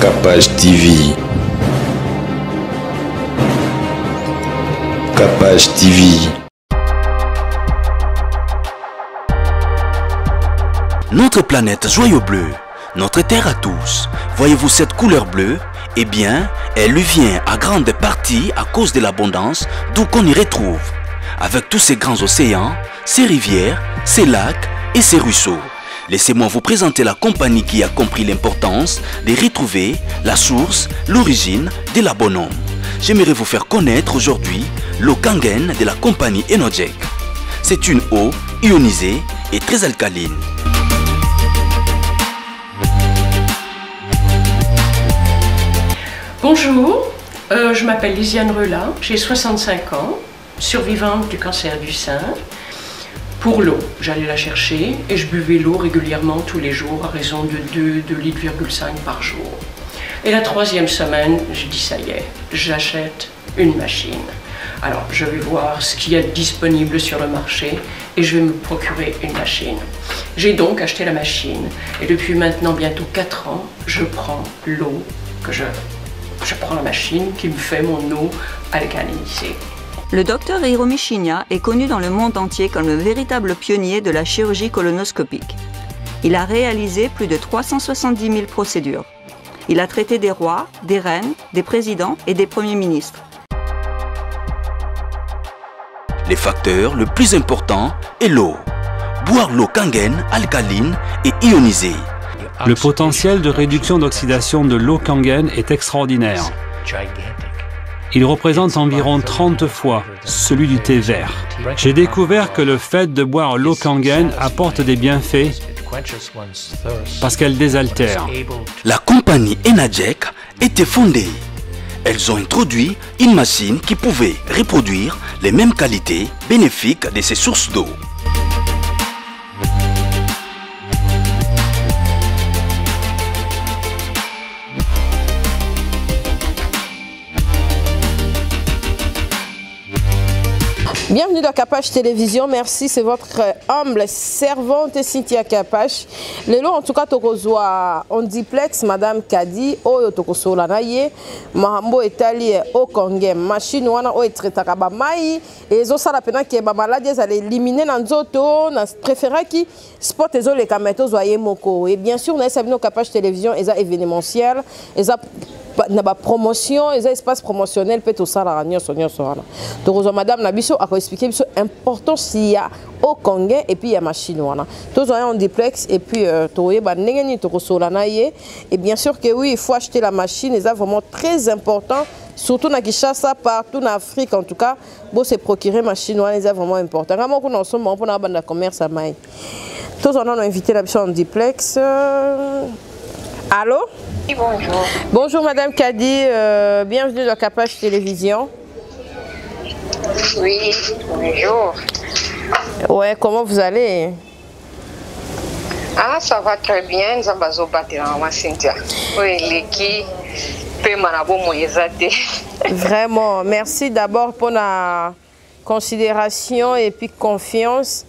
Capage TV. Capage TV. Notre planète joyau bleu, notre terre à tous, voyez-vous cette couleur bleue? Eh bien, elle lui vient à grande partie à cause de l'abondance d'où qu'on y retrouve, avec tous ces grands océans, ces rivières, ces lacs et ces ruisseaux. Laissez-moi vous présenter la compagnie qui a compris l'importance de retrouver la source, l'origine de la bonhomme. J'aimerais vous faire connaître aujourd'hui l'eau Kangen de la compagnie Enojek. C'est une eau ionisée et très alcaline. Bonjour, je m'appelle Lisiane Relat, j'ai 65 ans, survivante du cancer du sein. Pour l'eau, j'allais la chercher et je buvais l'eau régulièrement tous les jours à raison de 2,5 litres par jour. Et la troisième semaine, j'ai dit ça y est, j'achète une machine. Alors je vais voir ce qu'il y a de disponible sur le marché et je vais me procurer une machine. J'ai donc acheté la machine et depuis maintenant bientôt 4 ans, je prends l'eau que je prends la machine qui me fait mon eau alcalinisée. Le docteur Hiromi Shinya est connu dans le monde entier comme le véritable pionnier de la chirurgie colonoscopique. Il a réalisé plus de 370 000 procédures. Il a traité des rois, des reines, des présidents et des premiers ministres. Les facteurs le plus important est l'eau. Boire l'eau Kangen alcaline et ionisée. Le potentiel de réduction d'oxydation de l'eau Kangen est extraordinaire. Il représente environ 30 fois celui du thé vert. J'ai découvert que le fait de boire l'eau Kangen apporte des bienfaits parce qu'elle désaltère. La compagnie Enojek était fondée. Elles ont introduit une machine qui pouvait reproduire les mêmes qualités bénéfiques de ces sources d'eau. Bienvenue dans Capage Télévision, merci, c'est votre humble servante Cynthia Capage. Lelo en tout cas tokozwa on duplex Madame Kadi oyo tokosola na ye mahambo etali au Kangen machine wana oyo etretaka ba mai ezo sala pena ke ba maladie za éliminer na nzoto na préféra ki sport ezo le kameto zwa ye moko et bien sûr na sabino Capage Télévision eza événementiel eza na ba promotion eza espace promotionnel peut tout ça la nyonso wana tokozwa madame na biso ako expliquer biso important s'il y a au Kangen et puis il y a machine wana tous en duplex et puis toye ba ndenge ni tokosola na ye et bien sûr que oui il faut acheter la machine c'est vraiment très important surtout na Kinshasa partout en Afrique en tout cas bon se procurer machine wana c'est vraiment important vraiment qu'on en somme pour na banda commerce à mai tous on a invité la biso en duplex allô. Oui, bonjour. Bonjour Madame Kadi, bienvenue dans Capage Télévision. Oui, bonjour. Ouais, comment vous allez? Ah, ça va très bien, nous avons battu dans Cynthia. Oui, l'équipe peut m'en Vraiment, merci d'abord pour la considération et puis confiance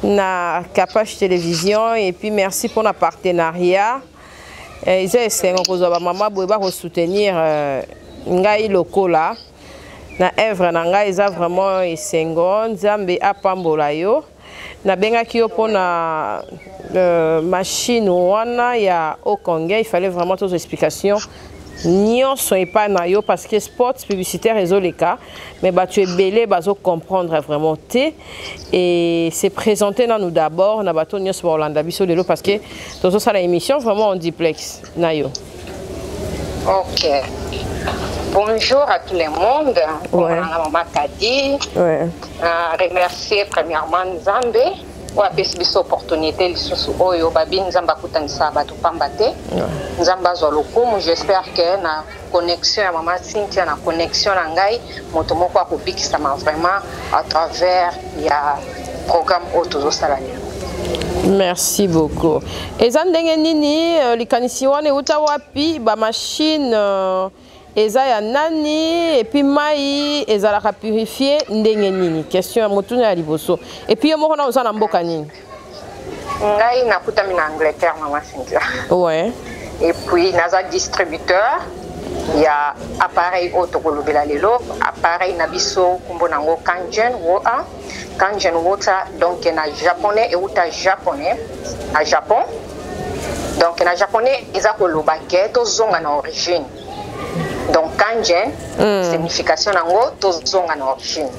dans Capage Télévision et puis merci pour le partenariat. Ils essaient de maman pour soutenir ngai lokola na œuvre na ngai ils vraiment esengo nzambe apambola yo na benga ki yo pona machine wana ya au Kangen il fallait vraiment toutes explications nyonso epa na yo parce que sport publicitaire ezoleka mais bah tu es belé bazo comprendre vraiment té et c'est présenté dans nous d'abord na bato nyonso ba Olanda biso lelo parce que tozo ça la émission vraiment en duplex na yo. OK. Bonjour à tout le monde. Ouais. Maman Kadi. Ouais. Remercier premièrement Nzambe pour cette opportunité lisusu oyo babi Nzamba kutanisa bato pambate. Nzamba zolokumu, j'espère que na connexion à maman Cynthia na connexion na ngai moto moko akobikisa vraiment à travers ya programme autozo salani. Merci beaucoup. Eza ndenge nini likanisi wana euta wapi ba machine eza ya nani et puis mai ezalaka purifier ndenge nini question ya motuna ya liboso et puis yo moko na oza na mboka nini? Ngai nakutami na Angleterre maman Cynthia. Ouais. et puis naza distributeur ya appareil autokolobela lelo appareil na biso kumbo nango Kangen water donc na japonais et uta japonais à Japon donc na japonais eza koloba ke tozonga na origine donc Kangen signification nango tozonga na origine.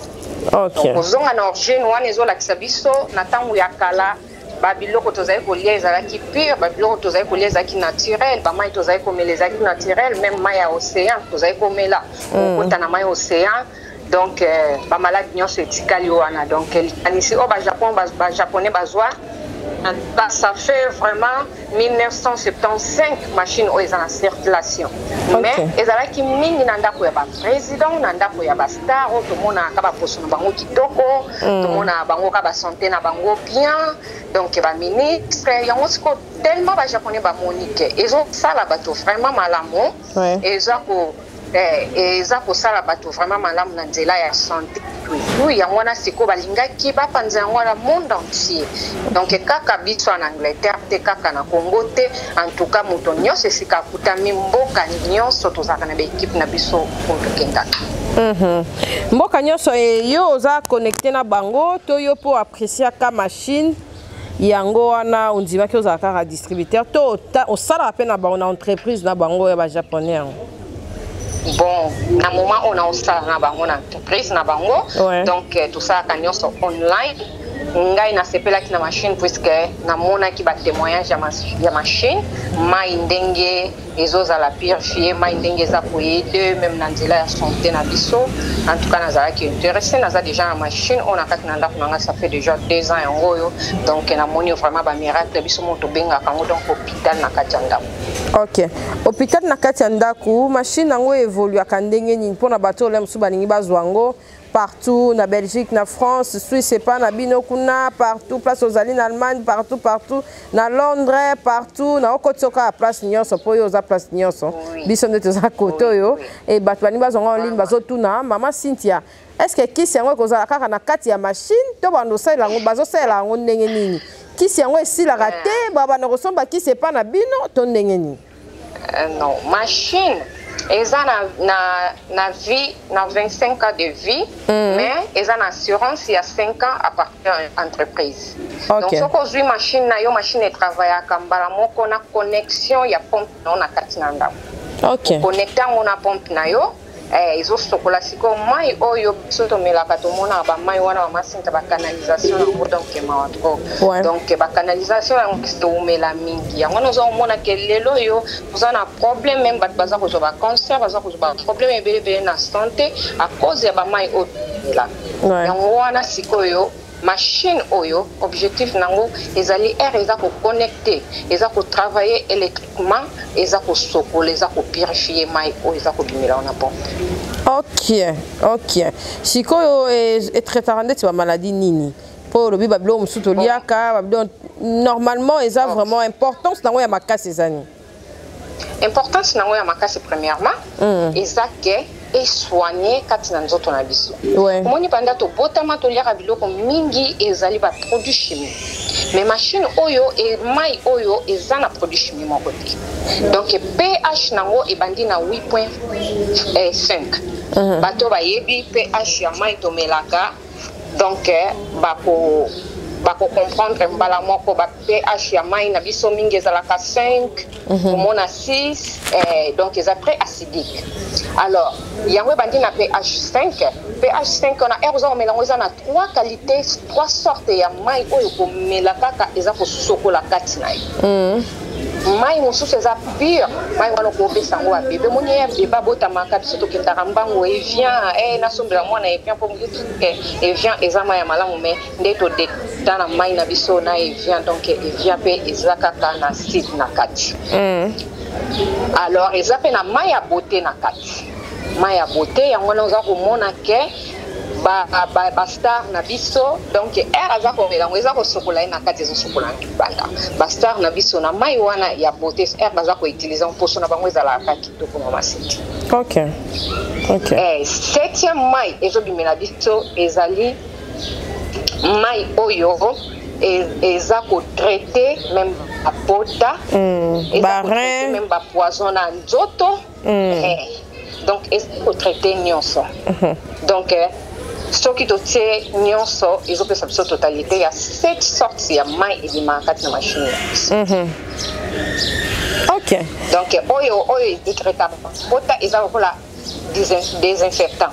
Donc ozonga na origine wana ezolakisa biso na ntango ya kala babiloko tozali kolia ezalaki pure babiloko tozali kolia ezalaki naturel bamai tozali komela ezalaki naturel même mai ya océan tozali komela okota na mai ya océan donc bamaladi nyonso etikali wana donc likanisi oyo bajaponais bazwa ça fait vraiment 1975 machine oyo eza na circulation mais ezalaki mingi na ndako ya baprésident na ndako ya bastar oyo tomonaka baposo na bango kitoko tomonaka bango ka basanté na bango bien donc baministre yango siko tellement bajaponais bamoni ke ezosala bato vraiment malamu eza kosala bato vraiment malamu na nzela ya santé oui yango wana siko balingaki bapanza yango na monde entier donc kaka biso en Angleterre te kaka na Congo te en tout cas moto nyonso esika akutami mboka nyonso tozalaka na baekipe na biso po tokendaka mboka nyonso yo oza connecté na bango to yo po apprécier ka machine yango wana ondimaki ozalaka kaka distributeur to osala mpe na bango na entreprise na bango ya bajaponais yango. Bon, na moment on a aussi na bango na entreprise na bango donc tout ça quand nyonso online ngai na sepela ki na machine puisque na mona ki ba témoignage ya machine mai ndenge ezozala purifier mai ndenge za koyede même na nzela ya santé na biso en tout cas nazala ki intéressé naza déjà na machine on a kati na ndako nanga ça fait déjà 2 ans yango yo donc na moni vraiment ba miracle biso moto benga kango donc hôpital na kati ya ndako. OK, hôpital na kati ya ndako machine nango évolue ka ndenge nini pona bato le msuba ningi bazwango partout na Belgique na France Suisse pas na bino kuna partout place aux Alliés en Allemagne partout na Londres partout na okotsoka place nyonso po yo za place nyonso biso ndeto za koto yo et bato bani bazonga en ligne bazotuna mama Cynthia est-ce que kisi yango kozala kaka na kati ya machine to bando sala yango bazosala yango ndenge nini kisi yango esilaka te baba na kosomba kisi pas na bino to ndenge nini non machine ils ont na vie, na 25 ans de vie, mais ils ont une assurance il y a 5 ans à partir de l'entreprise. Donc, si vous avez une machine, machine travaille à Kambala, on a connexion, il y a pompe, on a katinanda. Connectant, on a pompe, ils ont chocolat, c'est comme moi, ils ont mis la catomona, ils ont la canalisation, donc la canalisation, ils ont mis la mingi. On a que les loyaux, vous avez un problème, même si vous avez un cancer, vous avez un problème de santé à cause de la maille là. Donc, on a sikoyo. Machine oyo objectif nango ezali eza ko connecter eza ko travailler électriquement eza ko sokola eza ko purifier mai oyo eza ko bimela na pompe. OK sikoyo traitera ndeti ba maladie nini po lobi babilo musuto liaka babilo normalement eza vraiment importance nango ya makasi ezani importance nango ya makasi premièrement eza ke et soigner katina nzoto na biso. Omoni panda to botama to liaka biloko mingi ezali ba produit chimique. Mais machine oyo et mai oyo eza na produit chimique moko te. Donc pH nango ebandi na 8.5. Bato ba yebi pH ya mai to melaka donc bako comprendre mbala moko ba pH ya mai na biso mingi ezalaka 5 omona 6 donc eza très acidique. Alors yango bandi na pH 5 on a erreur melango eza na 3 qualités 3 sortes ya mai oyo ko melaka ka eza ko sokola kati na mai mosusu eza pure mai wana ko pesa ngo bébé moni ya bébé botamaka biso to kenda mbango et vient na sombela mwana et vient pour et vient eza mai ya malamu mais ndeto de dans mai na biso na et vient donc et vient pe ezaka na acide na kati alors ezapa na mai ya beauté na kati mai ya beauté yango na oza komona ke ba star na biso donc aza ko melango eza ko sokola na kati ezo sokola banda ba star na biso na mai wana ya beauté baza ko utiliser en poso na bango ezala kaki to ko masiti. OK 7e mai ezo bimela biso ezali mai oyo eza traité même à pota barin même ba poison na nzoto donc eza traité nyonso donc soki totie nyonso ezopesa biso totalité ya 7 sortes ya mai ebima kati na machine ok donc oyo etraitaka pota eza lokola désinfectant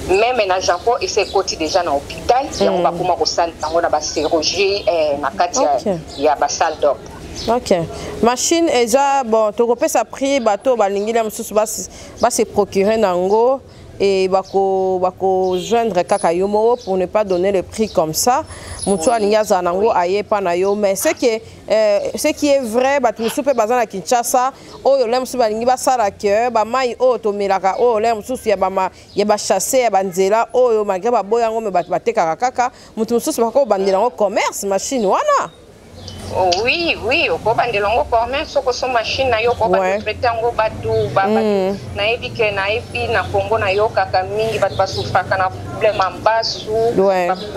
même na Japon ese koti déjà na hôpital yango bakoma kosala yango na bachirurgie na kati ya basale d'op. Ok. Machine eza bon tokopesa prix bato balingila mususu se procurer nango et bako joindre kaka yo moko pour ne pas donner le prix comme ça. Mutu alinga za nango aye pa na yo mais ce qui est vrai bato mususu pe bazana Kinshasa oyo le mususu balingi basala que ba mai oyo tomelaka oyo le mususu ya ba chasser ya banzela oyo malgré ba boya ngo me bato bateka kaka mutu mususu bako bandela ngo commerce machine wana. Oui, on va dire que commerce sur machine na yo ko ba traiter ngo batu na ebike na epi na Congo na yo kaka mingi batu basufraka na problème ambasu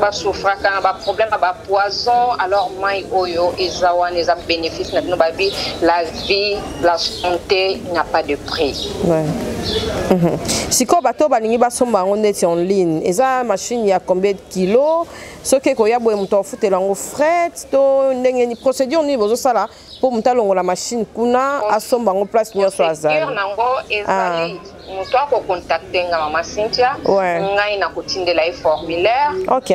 basufraka na ba problème ba poison alors mai oyo ezawana eza bénéfice na bino babi la vie la santé n'a pas de prix. Siko bato balingi basomba ngo neti en ligne eza machine ya combien de kilos soki ko ya boye muto ofutela ngo fret to ndenge ni procédure ni bozo sala pour muta longo la machine kuna asomba ngo place nyonso azali nango ezali muto ako contacter nga mama Cynthia ngai na kotindela e formulaire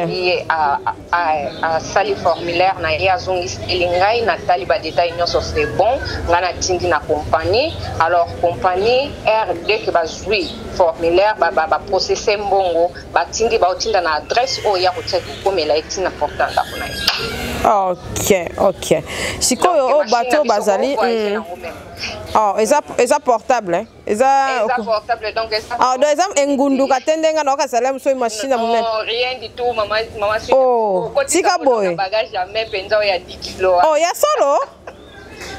ye a sali formulaire na ye azongi ngai na tali ba détail nyonso c'est bon nga na tindi na compagnie alors compagnie RD que bazui formulaire ba processer mbongo ba tindi ba otinda na adresse o ya kotia komela etina important da kuna. Ok. Sikoyo bato bazali eza portable hein. Eza portable donc donc eza engundu katendenga na okasala mso machine na munene. Rien du tout mama tika boy bagage jamais penza ya 10 kg. Ya solo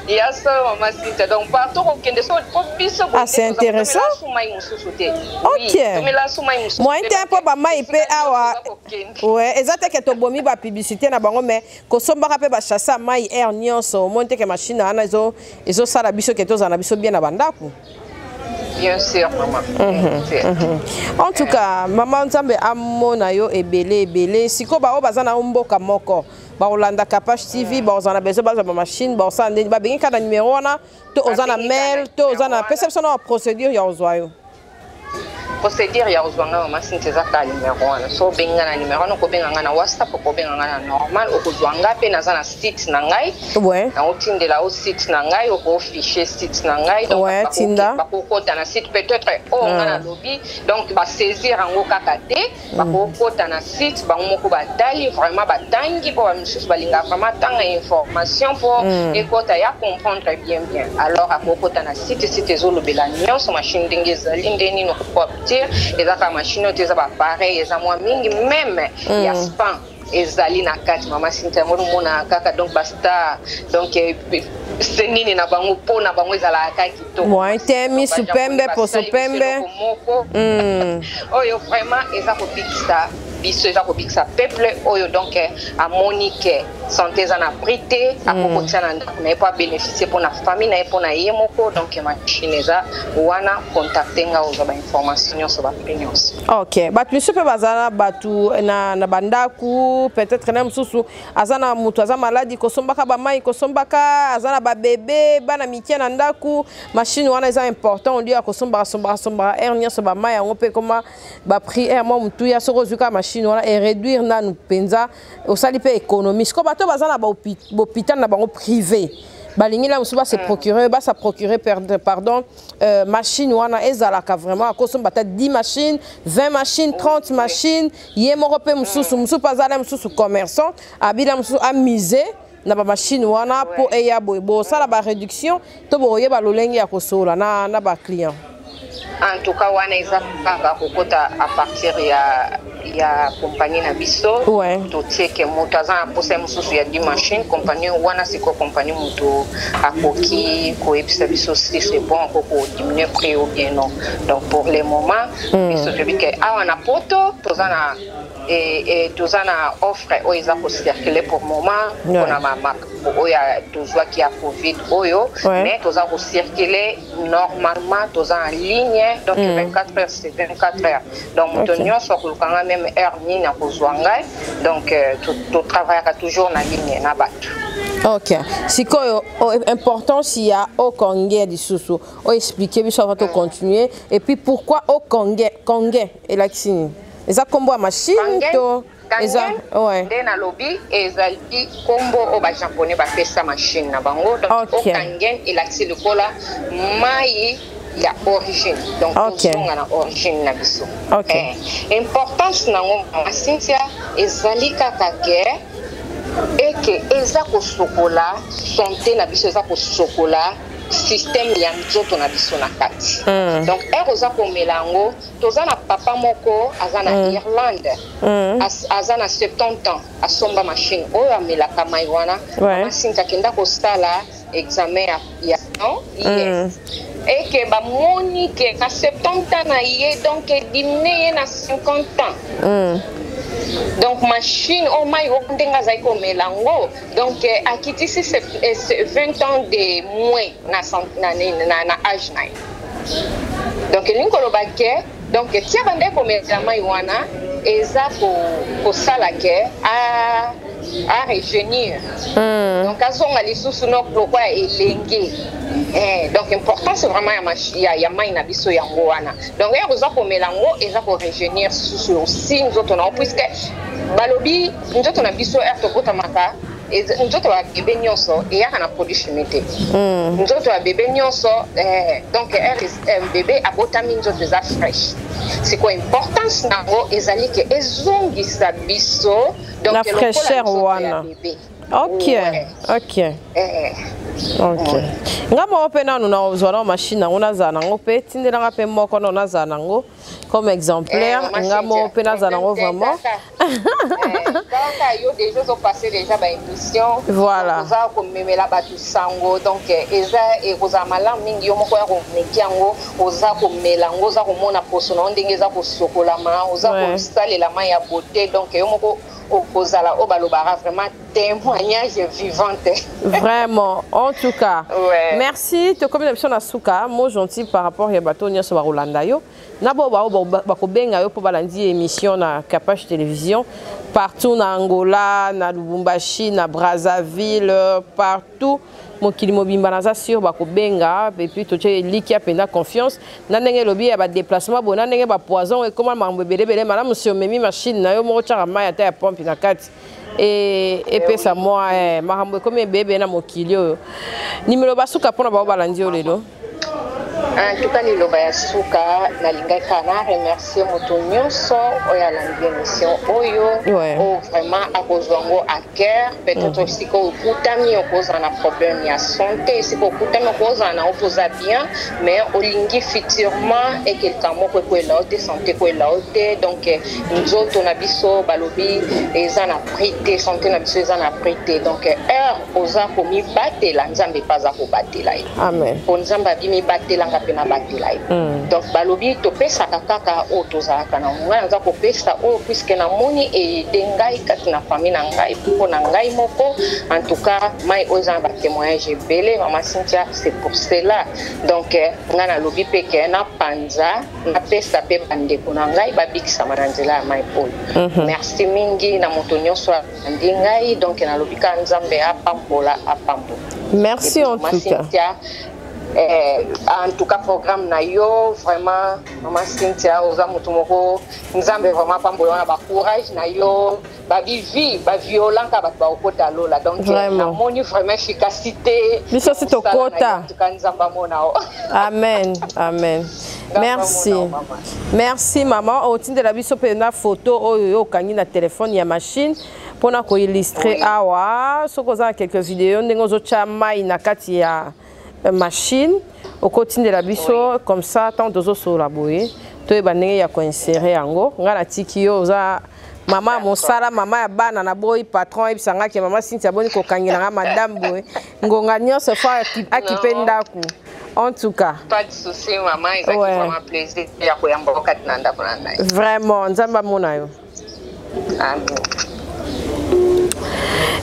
ya solo mama Cynthia donc partout okende so biso c'est intéressant. Ok. Moi un ba mai pe awa eza ke to bomi ba publicité na bango mais ko sombaka pe ba chassa mai air nyonso monte ke machine ana ezo sala biso ke toza na biso bien na bandaku. Bien sûr, maman. En tout cas, maman Nzambe amona yo ebele. Siko ba o bazana mboka moko. Ba Olanda Kapach TV, ba ozana bezo ba machine, ba osande ba bengi kana numéro wana, to ozana mail, to ozana perception na procédure ya ozwayo. Procédure ya ozwanga mama Cynthia ka numéro wana. So benga na numéro wana ko benga na WhatsApp ko benga na normal o kozwanga pe na zana site na ngai. Na otindela au site na ngai o fichier site na ngai donc ba ko kota na site peut-être ngana lobby donc ba saisir ngo kaka te ba ko kota na site ba moko ba dali vraiment ba tangi pour misusu balinga vraiment tanga information pour ekota ya comprendre bien alors a ko kota na site ezolobela nyonso machine ndenge ezali ndeni no ko ezaka machine teza ba pareil eza mwa mingi même ya spam ezali na kati mama Cynthia mona kaka donc basta donc senini na bango pona bango ezala kaki to moi temi supembe poso pembe oyo vraiment eza ko bikisa biso eza ko bikisa peuple oyo donc a monique santé za na brité a kokotia na ndako na pas bénéficier pour na famille na pour na yemoko donc machine eza wana contacter nga ozo ba information nyonso ba nyonso. Ok bat biso pe bazana batu na bandaku peut-être na mususu azana mutu aza maladi kosombaka ba mai kosombaka azana ba bébé bana mikia na ndaku machine wana eza important on dit a kosomba hernia so ba mai yango pe koma ba prix mo mutu ya soko zuka machine wana et réduire na nous penza au sali pe économie ko bato bazana ba hôpital na bango privé balingi la musuba se procurer ba sa procurer pardon machine wana ezalaka vraiment akosomba ta 10 machines 20 machines 30 machines yemoko pe mususu pazala mususu commerçant abila mususu amuser na ba machine wana pour eya boy bo sala ba réduction to boye ba lolenge ya kosola na ba client. En tout cas, wana eza kaka kokota à partir ya compagnie na biso. Ouais. Totie ke moto aza na posa mosusu ya 10 machines, compagnie wana siko compagnie moto akoki koyebisa biso si c'est bon koko diminuer prix ou bien non. Donc pour le moment, biso tobi ke awa na poto tozana et tozana offre o eza ko circuler pour moment kona mama oya tozwa ki a Covid oyo, mais toza ko circuler normalement toza en ligne donc 24 heures c'est 24 heures. Donc motonyo so ko kanga même heure ni na kozwa ngai donc to travaille toujours na ligne na batu. Ok. Sikoyo importance il y a au Congo du Soussou. O expliquer biso va to continuer et puis pourquoi au Congo et la Kini. Eza kombo ya machine to eza ouais na lobby ezali kombo o ba japonais ba pesa machine na bango donc au Kangen il a le kola mai ya origine donc tozonga na origine na biso. Importance na ngoma Cynthia ezali kaka ke et que eza ko sokola santé na biso eza ko sokola système ya nzoto na biso na kati. Donc oza ko melango toza na papa moko aza na Irlande aza na 70 ans asomba machine oyo amelaka mai wana masinta kenda ko sala examen ya non yes et que ba moni que na 70 ans na ye donc diminuer na 50 ans. Donc machine au mai o ndenga za ko melango donc akitisi 20 ans de moins na âge na. Donc linkolo baké donc tia bande ko melango wana eza ko sala ke à revenir. Donc azonga lisusu no lokwa elenge. Donc important c'est vraiment ya mai na biso yango wana. Donc oza ko melango eza ko revenir sur aussi nzoto na puisque balobi nzoto na biso to kotamaka nzoto wa bébé nyonso et ya na produit chimique. Nzoto wa bébé nyonso donc bébé abotami nzoto za fresh. C'est quoi importance nango ezali ke ezongisa biso donc la fraîcheur wana. Ok. Ngamo opena no na ozwana machine na ona za nango pe tindela nga pe moko no na za nango comme exemplaire ngamo opena za nango vraiment. Yo déjà ont passé déjà ba émission. Voilà. Oza ko memela ba tu sango donc eza e koza malam mingi yo moko ya ko mekiango oza ko melango oza ko mona poso na ndenge eza ko sokola ma oza ko salela ma ya beauté donc yo moko opposala au balobara vraiment témoignage vivante. Vraiment, en tout cas. Merci. Tu comme l'option à Souka, moi gentil par rapport à bateau nya sur Rolanda yo. Nabo ba ko benga yo pour balandi émission na Capage Télévision partout na Angola, na Lubumbashi, na Brazzaville, partout. Mokili mobimba na za sur ba ko benga et puis to che liki a pena confiance na ndenge lobi ya ba déplacement bona ndenge ba poison et comment mambo belebele mala monsieur memi machine na yo mo tshara maya ta ya pompe na kati et pesa moi mahambo comme bébé na mokili yo nimero basuka pona ba balandi yo lelo. En tout cas, les Lobayasuka, la Lingaka, remercier Motonio, oya la émission Oyo, vraiment à cause à cœur, peut-être aussi qu'au Koutami, on cause un problème de santé, c'est qu'au Koutami, on cause un oppose bien, mais au Lingi futurement, et quelqu'un m'a fait là, de santé, donc nous autres, on a biso, balobi, et ça n'a prêté, santé, n'a biso, ça n'a prêté, donc heure, osa, comme il battait, là, nous n'avons pas à battre là. Amen. Pour nous avons mis battre là. Donc balobi to pesa kaka o tozaka na mwana nza ko pesa o puisque na moni e dengai kati na famille na ngai pour na ngai moko en tout cas mai oza ba témoignage belé maman Cynthia c'est pour cela donc ngana lobi peke na panza na pesa pe bande ko na ngai ba bikisa maranzela mai pol merci mingi na moto nyonso ndingai donc na lobi ka nzambe apambola apambo merci en tout cas. En tout cas programme na yo vraiment maman Cynthia oza mutu moko nzambe vraiment pambola ba courage na yo ba vivi ba violent ka ba okota lola donc na moni vraiment efficacité biso c'est to kota nzamba mona o amen amen merci merci maman otindela biso pe na photo oyo kangi na téléphone ya machine pona ko illustrer awa soko za quelques vidéos ndenge zo cha mai na kati ya machine au quotidien de la biso comme ça tant de autres sur la boye to e bandenge ya ko insérer yango ngana tiki yo za mama mosala mama ya bana na boy patron e bisanga ke mama Cynthia boni ko kangela nga madame boye ngonga nyonso fa akipe ndaku en tout cas pas de souci maman et ça qui vraiment plaisir ya ko yamba ko katinanda ko nana vraiment nzamba mona yo amen.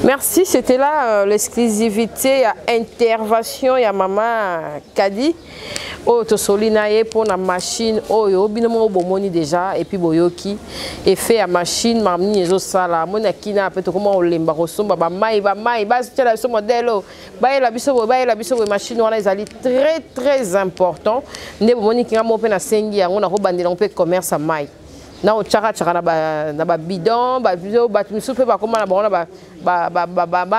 Merci, c'était là l'exclusivité, intervention ya maman Kadi. Oh, to solinaye pour la machine, oh yo binomo bomoni déjà et puis boyoki et fait à machine mamni ezo sala mona kina peut comment on lemba kosomba ba mai ba tela so modelo ba la biso machine wana ezali très important ne bomoni kinga mo pe na sengi yango na ko bandela on peut commerce à mai. Na o chaka na ba bidon ba video ba misu pe ba koma na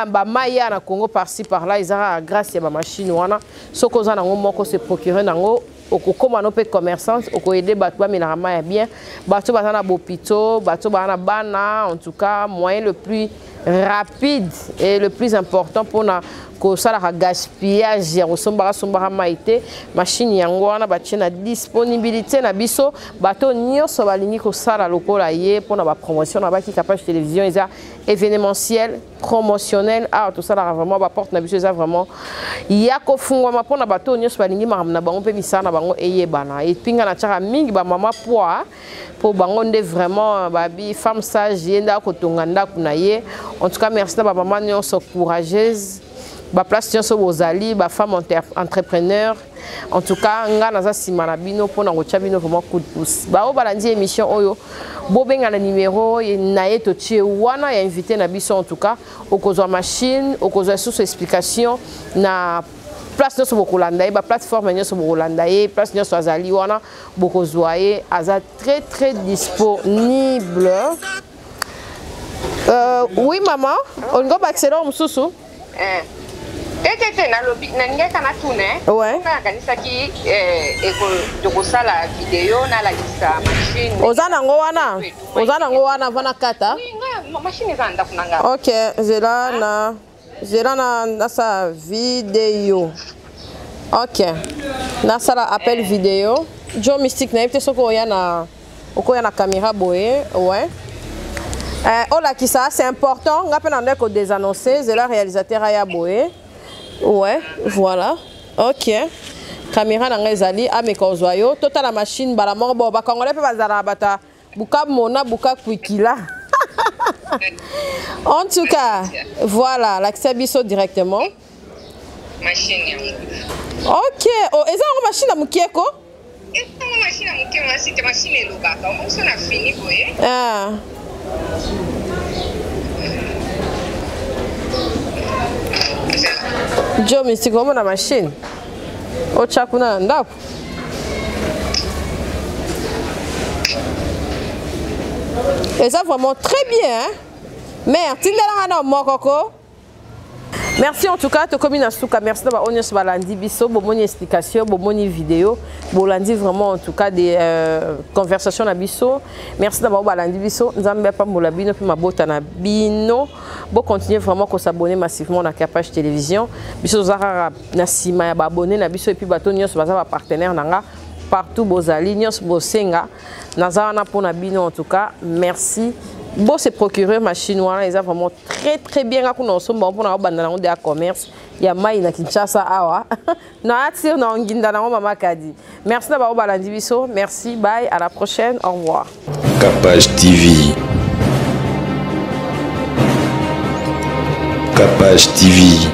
ba maya na Congo par-ci par-là izara grâce ya ba machine wana soko za nango moko se procurer nango okokoma no pe commerçant oko aider bato ba mena maya bien bato ba na bopito bato ba na bana en tout cas moyen le plus rapide et le plus important pour na ko sala gaspillage ya kosomba maite machine yango wana ba na disponibilité na biso bato nyonso balingi ko sala lokola ye pour na ba promotion na ba ki capable télévision eza événementiel promotionnel tout ça là vraiment ba porte na biso eza vraiment ya ko fungwa pour na bato nyonso balingi na bango pe misana na bango eyebana et pinga na tchaka mingi ba mama poa pour bango nde vraiment babi femme sage yenda ko tonganda kuna ye en tout cas merci na ba mama nyonso courageuse ba place nyonso bozali ba femme entrepreneur en tout cas nga naza sima na bino pona ngocha bino vraiment coup de pouce ba o balandi émission oyo bobenga na numéro na yeto tie wana ya invité na biso en tout cas okozwa machine okozwa sous explication na place nyonso bokolanda ba plateforme nyonso bokolanda ye place nyonso azali wana bokozwa ye aza très disponible. Oui maman on go ba accéder au mususu Tete na lobi na ngeka na tune na kanisa ki eko sala video na la lisa machine ozana ngo wana vana kata machine zanda kunanga OK zela na sa vidéo OK na sala appel vidéo Joe Mystique na epte soko ya na caméra boye ola ki ça c'est important ngape na ndeko désannoncer zela réalisateur ya boye. Ouais, voilà. OK. Caméra na ngezali amekozwayo tota la machine bala moko ba kongolais pe bazala bata buka mona buka kwikila. En tout cas, voilà, l'accès biso directement. Machine. OK. Oh, eza ngo machine na mukieko? Eza ngo machine na mukieko, c'est machine lobaka. On s'en a fini boye. Joe Mystique vraiment la machine. Au chakuna ndako. Et ça vraiment très bien hein. Merde, tindela na mokoko. Merci en tout cas to komina suka merci na ba onyos balandi biso bomoni explication bomoni vidéo bolandi vraiment en tout cas des conversations na biso merci na ba balandi biso nzambe pa mola bino pe mabota na bino bo continuer vraiment ko s'abonner massivement na Kapach télévision biso zara na sima ya ba abonner na biso et puis bato nyos baza ba partenaire nanga partout bozali nyos bosenga nazana na pona bino en tout cas merci. Bon, c'est procurer machine wana ils ont vraiment très bien quand on somba pour na banda na de commerce ya mai na Kinshasa awa na atir na nginda na mama Kadi. Merci na ba balandi biso, merci, bye, à la prochaine, au revoir. Kapach TV. Kapach TV.